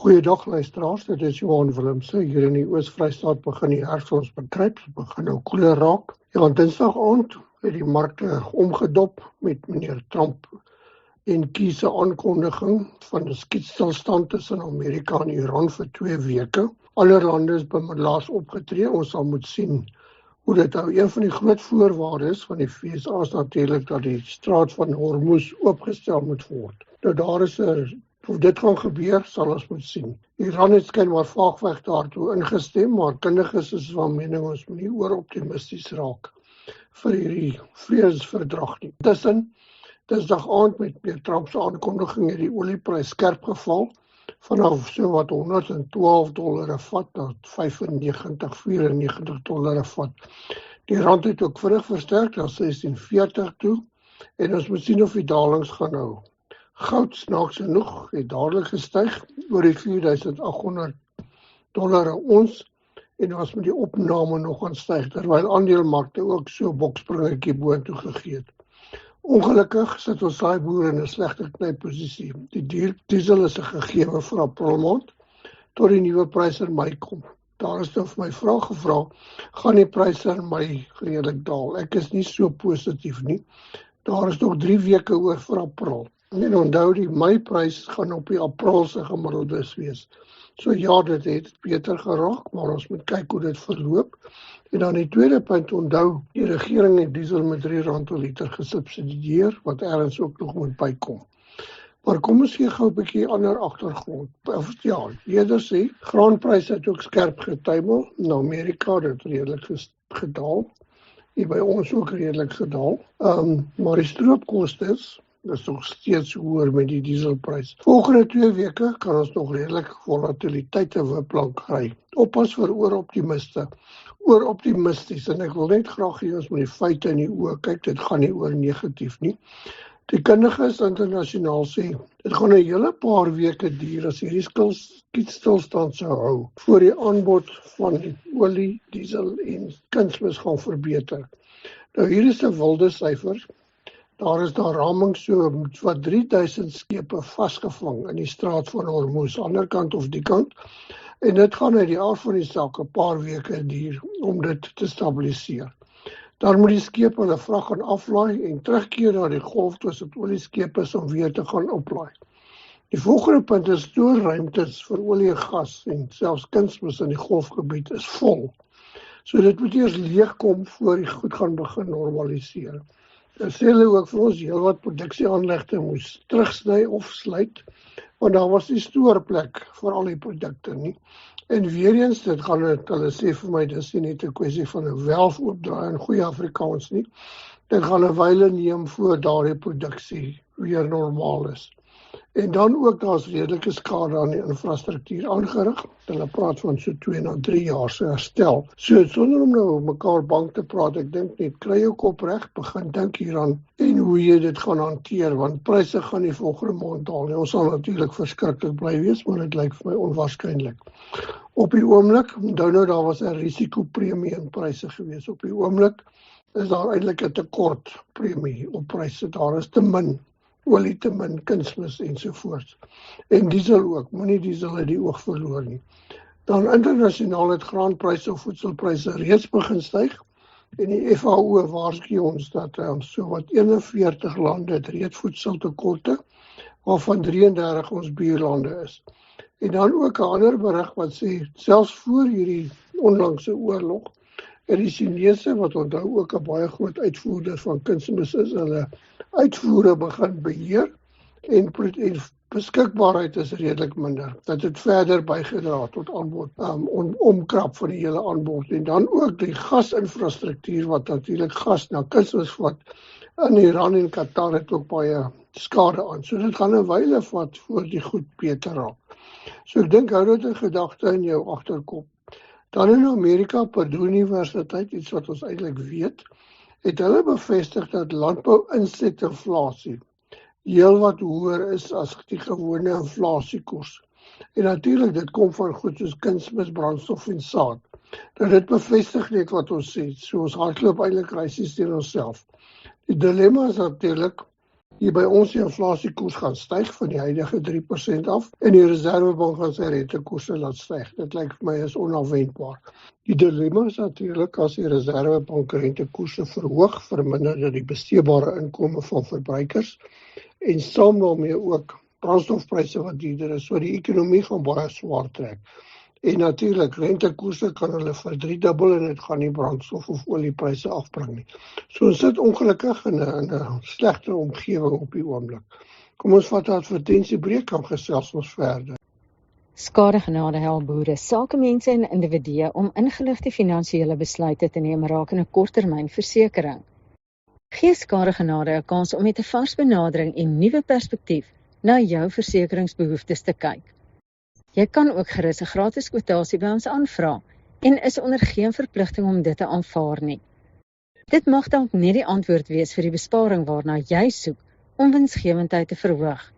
Goeiedag luisteraars, dit is Johan Willemse. Hier in die Oos-Vrystaat begin die herfs ons bekruip, begin nou koeler raak. Ja, Dinsdag aand het die markte omgedop met meneer Trump en Xi se aankondiging van 'n skietstilstand tussen Amerika en Iran vir 2 weke. Alle lande is bemiddelaars opgetree. Ons sal moet sien hoe dit nou. Een van die groot voorwaardes van die FSA is natuurlik dat die straat van Hormuz oopgestel moet word. Nou daar is of dit gaan gebeur, sal ons moet sien. Iran het skynbaar vaagweg daartoe ingestem, maar kundiges is van mening ons moet nie ooroptimisties raak vir hierdie vredesverdrag nie. Dinsdag aand met Trump se aankondiging het die olieprys skerp geval vanaf so wat $112 'n vat na $94 'n vat. Die rand het ook vinnig versterk na 16.40 toe en ons moet sien of die dalings gaan hou. Goud snaaks genoeg het dadelik gestyg oor die $4,800 'n ons en was met die opname nog aan styg terwyl aandelemarkte ook so bokspringetjie boontoe gegee het. Ongelukkig sit ons daai boere in 'n slegte knypposisie. Die diesel is 'n gegewe vir April maand tot die nuwe pryse in Mei kom. Daar is nou vir my vraag gevra, gaan die pryse in Mei redelik daal? Ek is nie so positief nie. Daar is nog 3 weke oor vir April. En onthou die Mei-prys gaan op die April se gemiddeldes wees. So ja, dit het beter geraak, maar ons moet kyk hoe dit verloop. En dan die tweede punt, onthou, die regering het diesel met R3 per liter gesubsidieer, wat ergens ook nog moet bykom. Maar kom ons gee gou 'n bietjie ander agtergrond. Ja, eerder sê, graanpryse het ook skerp getuimel. In Amerika het dit redelik gedaal. Hier by ons ook redelik gedaal. Maar die stroopkostes is nog steeds hoër met die dieselprys. Volgende 2 weke kan ons nog redelik volatiliteit in wiplank ry. Oppas vir ooroptimisties en ek wil net graag hê ons moet die feite in die oë kyk, dit gaan nie oor negatief nie. Die kundiges internasionaal sê, dit gaan 'n hele paar weke duur as hierdie skietstilstand sou hou, voor die aanbod van olie, diesel en kunsmis gaan verbeter. Nou hier is 'n wilde syfer. Daar is raming so wat 3000 skepe vasgevang in die straat van Hormuz, ander kant of die kant. En dit gaan uit die aard van die saak 'n paar weke duur om dit te stabiliseer. Dan moet die skepe hulle vrag gaan aflaai en terugkeer na die golf tussen olieskepe om weer te gaan oplaai. Die volgende punt is stoorruimtes vir olie en gas en selfs kunsmis in die golfgebied is vol. So dit moet eers leegkom voor die goed gaan begin normaliseer. Dan sê hulle ook vir ons heelwat produksieaanlegte moes terugsny of sluit, want daar was nie stoorplek vir al die produkte nie. En weer eens, hulle sê vir my, dis nie net 'n kwessie van 'n welf oopdraai in goeie Afrikaans nie. Dit gaan 'n wyle neem voor daardie produksie weer normaal is. En dan ook daar's redelike skade aan die infrastruktuur aangerig. Hulle praat van so 2 na 3 jaar se herstel. So sonder om nou mekaar bang te praat, ek dink net kry jou kop reg, begin dink hieraan en hoe jy dit gaan hanteer, want pryse gaan nie volgende maand daal. Ons sal natuurlik verskriklik bly wees, maar dit lyk vir my onwaarskynlik. Op die oomblik, onthou nou daar was 'n risikopremie in pryse gewees. Op die oomblik is daar eintlik 'n tekort premie op pryse. Daar is te min olie, te min kunsmis ensovoorts. En diesel ook, moenie diesel uit die oog verloor nie. Dan internasionaal het graanpryse of voedselpryse reeds begin styg en die FAO waarsku ons dat so wat 41 lande het reeds voedseltekorte, waarvan 33 ons buurlande is. En dan ook 'n ander berig wat sê, selfs voor hierdie onlangse oorlog, en die Chinese, wat onthou ook 'n baie groot uitvoerder van kunsmis is, hulle uitvoere begin beheer en beskikbaarheid is redelik minder. Dit het verder bygedra tot aanbod, omkrap van die hele aanbod. En dan ook die gasinfrastruktuur wat natuurlik gas na kunsmis vat in Iran en Qatar het ook baie skade aan. So dit gaan 'n wyle vat voor die goed beter raak. So ek dink hou dit in gedagte in jou agterkop. Dan in Amerika, Purdue Universiteit, iets wat ons eintlik weet, het hulle bevestig dat landbou-insetinflasie heelwat hoër is as die gewone inflasiekoers. En natuurlik, dit kom van goed soos kunsmis, brandstof en saad. Nou dit bevestig net wat ons sê, so ons hardloop eintlik reisies teen onsself. Die dilemma is natuurlik, Hier by ons die inflasiekoers gaan styg van die huidige 3% af en die Reserwebank gaan sy rentekoerse laat styg. Dit lyk vir my is onafwendbaar. Die dilemma is natuurlik as die Reserwebank rentekoerse verhoog, verminder dit die besteedbare inkomste van verbruikers en saam daarmee ook brandstofpryse wat duurder is, so die ekonomie gaan baie swaar trek. En natuurlik, rentekoerse kan hulle verdriedubbel en dit gaan nie brandstof of oliepryse afbring nie. So ons sit ongelukkig in 'n slegte omgewing op die oomblik. Kom ons vat 'n advertensiebreek en gesels ons verder. Skadegenade help boere, sakemense en individue om ingeligte finansiële besluite te neem rakende korttermynversekering. Gee Skadegenade 'n kans om met 'n vars benadering en nuwe perspektief na jou versekeringsbehoeftes te kyk. Jy kan ook gerus 'n gratis kwotasie by ons aanvra en is onder geen verpligting om dit te aanvaar nie. Dit mag dalk net die antwoord wees vir die besparing waarna jy soek om winsgewendheid te verhoog.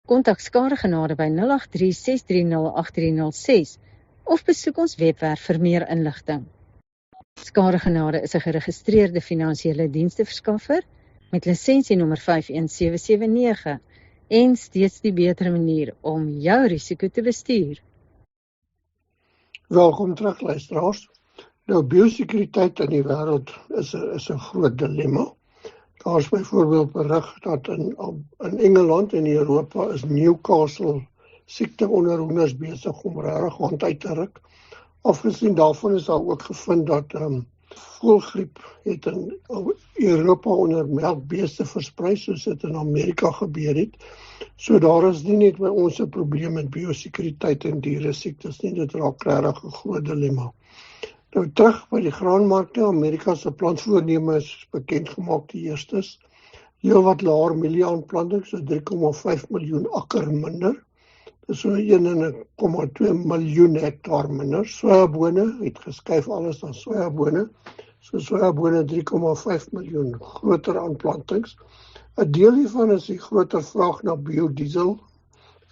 Kontak Skadegenade by 083-630-8306 of besoek ons webwerf vir meer inligting. Skadegenade is 'n geregistreerde finansiële diensteverskaffer met lisensienommer 51779 en steeds die beter manier om jou risiko te bestuur. Welkom terug luisteraars. Nou biosekuriteit in die wêreld is 'n groot dilemma. Daar is byvoorbeeld berig dat in Engeland en Europa is Newcastle siekte onder hoenders besig om regtig hand uit te ruk. Afgesien daarvan is daar ook gevind dat voëlgriep het in Europa onder melkbeeste versprei soos dit in Amerika gebeur het. So daar is nie net by ons 'n probleem met biosekuriteit en diere siektes nie, dit raak regtig 'n groot dilemma. Nou terug by die graanmarkte, Amerika se plantvoorneme is bekend gemaak die eerstes. Heelwat laer mielieaanplanting, so 3,5 miljoen akker minder. Dis so 1,2 miljoen hektaar minder. Sojabone het geskuif alles na sojabone. So sojabone 3,5 miljoen groter aanplantings. 'n Deel hiervan is die groter vraag na biodiesel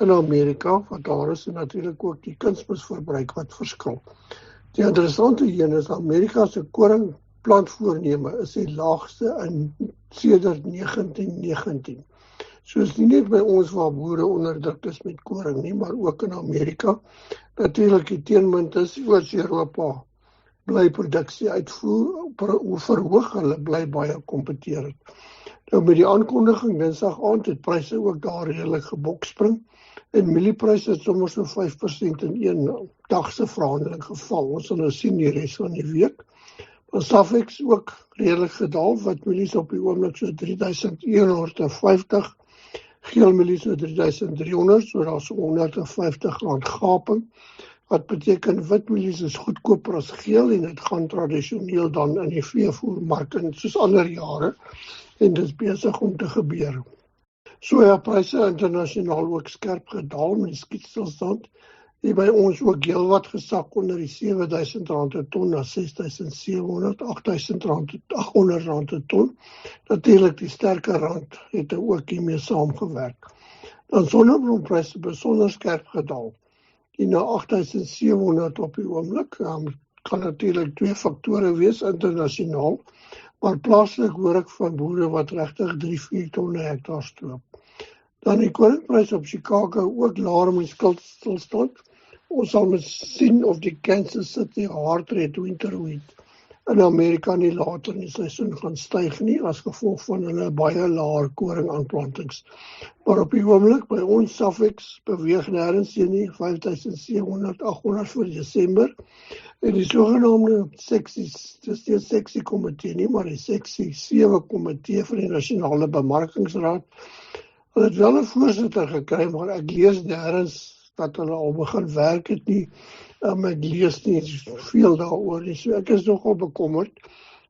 in Amerika, wat daar is en natuurlik ook die kunsmisverbruik wat verskil. Die interessante een is Amerika se koringplantvoorneme is die laagste in sedert 1919. So is nie net by ons waar boere onderdruk is met koring nie, maar ook in Amerika. Natuurlik die teenpunt is Oos-Europa bly produksie uitvoer verhoog, hulle bly baie kompeterend. Nou met die aankondiging Dinsdag aand het pryse ook daar redelik gebokspring en mieliepryse het sommer so 5% in een dag se verhandeling geval. Ons sal nou sien die res van die week. Maar Safex ook redelik gedaal, wat mielies op die oomblik so 3150, geel mielies so 3300, so daar is so R150 gaping. Wat beteken wit mielies is goedkoper as geel en dit gaan tradisioneel dan in die veevoermark in soos ander jare en dit is besig om te gebeur. Sojapryse internasionaal ook skerp gedaal met die skietstilstand. Hier by ons ook heelwat gesak onder die R7000 'n ton na R6700, R8000 'n ton. Natuurlik die sterker rand het ook hiermee saamgewerk. Dan sonneblompryse besonder skerp gedaal. Die na R8700 op die oomblik, kan natuurlik twee faktore wees internasionaal, maar plaaslik hoor ek van boere wat regtig 3-4 ton hektaar stroop. Dan die koringprys op Chicago ook laer met stilstand. Ons sal moet sien of die Kansas City hard red winter wheat in Amerika nie later in die seisoen gaan styg nie as gevolg van hulle baie laer koringaanplantings. Maar op die oomblik by ons Safex beweeg nêrens nie 5700, 800 vir Desember. En die sogenaamde seksies, dis nie 'n seksie komitee nie, maar die seksie 7 komitee van die Nasionale Bemarkingsraad. Hulle het wel 'n voorsitter gekry, maar ek lees nêrens dat hulle al begin werk het nie. Ek lees nie veel daaroor nie, so ek is nogal bekommerd.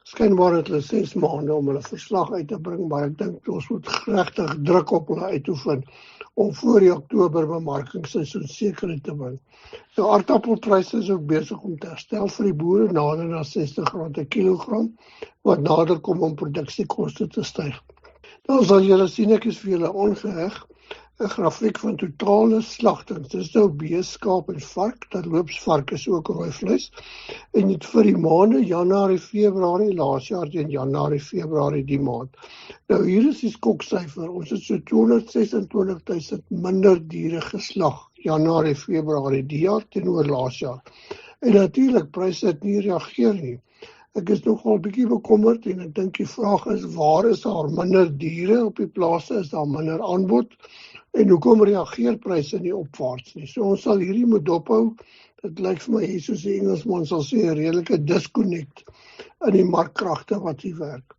Skynbaar het hulle 6 maande om hulle verslag uit te bring, maar ek dink ons moet regtig druk op hulle uitoefen om voor die Oktober bemarkingsseisoen sekerheid te bring. Nou aardappelpryse is ook besig om te herstel vir die boere nader na R60 'n kilogram, wat nader kom om produksiekoste te styg. Dan sal julle sien ek is vir julle ongeheg. 'n grafiek van totale slagtings. Dis nou bees, skaap en vark, terloopsvark is ook rooi vleis. En dit vir die maande Januarie, Februarie, laas jaar teen Januarie, Februarie die maand. Nou hier is die skoksyfer. Ons het so 226.000 minder diere geslag Januarie, Februarie die jaar teenoor laas jaar. En natuurlik pryse het nie reageer nie. Ek is nogal 'n bietjie bekommerd en ek dink die vraag is, waar is daar minder diere op die plase, is daar minder aanbod en hoekom reageer pryse nie opwaarts nie. So ons sal hierdie moet dophou. Dit lyk vir my hier soos die Engelsman sal sê 'n redelike disconnect in die markkragte wat hier werk.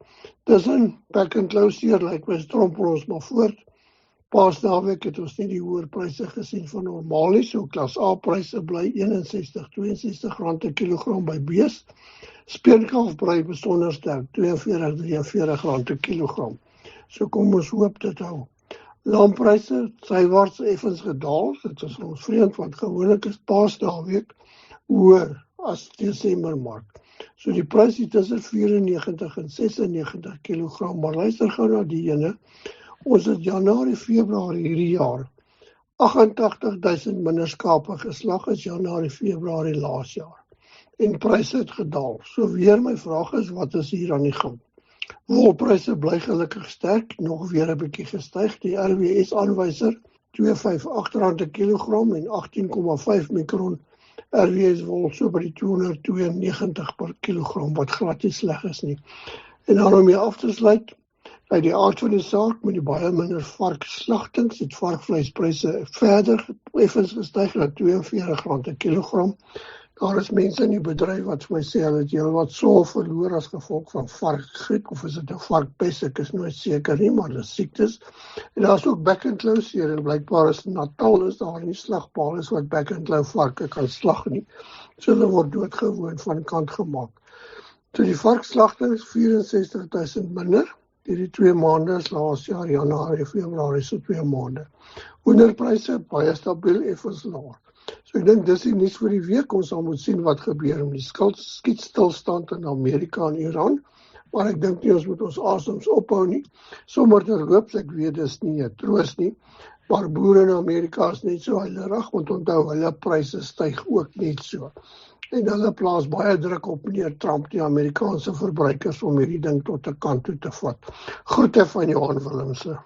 Tussen back and close hier lyk my strompel ons maar voort. Paasnaweek het ons nie die hoër pryse gesien van normaal nie, so klas A pryse bly R61-62 per kilogram by bees. Speenkalfbrei besonder sterk, R42-43 per kilogram. So kom ons hoop dit hou. Lamppryse sywaarts effens gedaal. Dit is ons vreemd want gewoonlik is Paasnaweek hoër as Desember maand. So die prys is tussen 94 en 96 kilogram, maar luister gou na die ene. Ons het Januarie, Februarie hierdie jaar 88.000 minder skape geslag as Januarie, Februarie laas jaar. En pryse het gedaal. So weer my vraag is, wat is hier aan die gang? Wolpryse bly gelukkig sterk, nog weer 'n bietjie gestyg. Die RWS aanwyser R258 per kilogram en 18,5 mikron RWS wol so by die 292 per kilogram, wat glad nie sleg is nie. En dan om mee af te sluit, uit die aard van die saak, met die baie minder varkslagtings, het varkvleispryse verder effens gestyg na R42 per kilogram. Daar is mense in die bedryf wat vir my sê, hulle het heelwat swaar verloor as gevolg van varkgriep, of is dit 'n varkpes, ek is nooit seker nie, maar dis siektes. En daar is ook back and claw hier, en blykbaar is Natal is daar nie slagpale wat back and claw varke kan slag nie. So hulle word doodgewoon van kant gemaak. So die varkslagting is 64.000 minder. Hierdie 2 maande is laas jaar, Januarie, Februarie, so 2 maande. Hoenderpryse baie stabiel, effens laag. So ek dink dis die nuus vir die week. Ons sal moet sien wat gebeur met die skietstilstand in Amerika en Iran. Maar ek dink nie ons moet ons asems ophou nie. Sommer terloops, ek weet dis nie 'n troos nie, maar boere in Amerika is net so huilerig, want onthou hulle pryse styg ook net so. En hulle plaas baie druk op meneer Trump, die Amerikaanse verbruikers, om hierdie ding tot 'n kant toe te vat. Groete van Johan Willemse.